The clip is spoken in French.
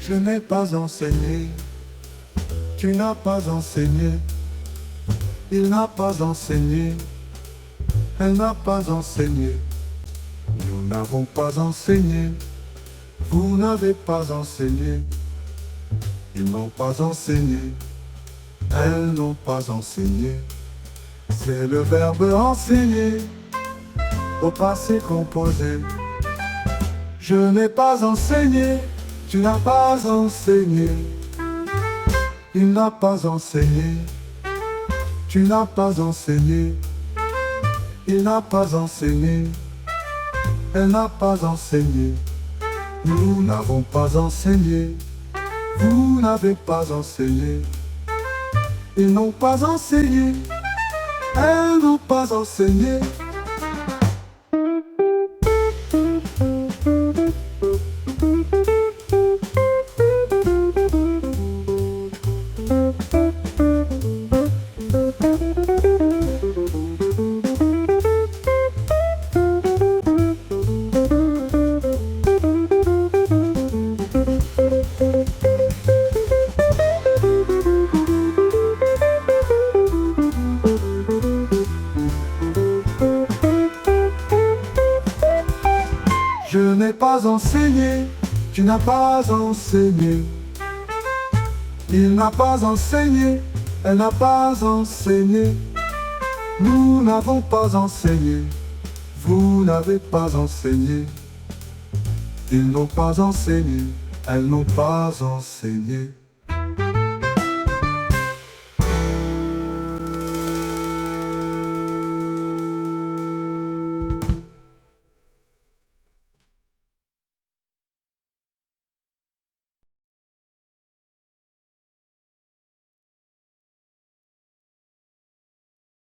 Je n'ai pas enseigné, tu n'as pas enseigné, il n'a pas enseigné, elle n'a pas enseigné, nous n'avons pas enseigné, vous n'avez pas enseigné, ils n'ont pas enseigné, elles n'ont pas enseigné. C'est le verbe enseigner au passé composé. Je n'ai pas enseigné, tu n'as pas enseigné, il n'a pas enseigné, tu n'as pas enseigné, il n'a pas enseigné, elle n'a pas enseigné, nous n'avons pas enseigné, vous n'avez pas enseigné, ils n'ont pas enseigné, elles n'ont pas enseigné. Je n'ai pas enseigné, tu n'as pas enseigné, il n'a pas enseigné, elle n'a pas enseigné, nous n'avons pas enseigné, vous n'avez pas enseigné, ils n'ont pas enseigné, elles n'ont pas enseigné.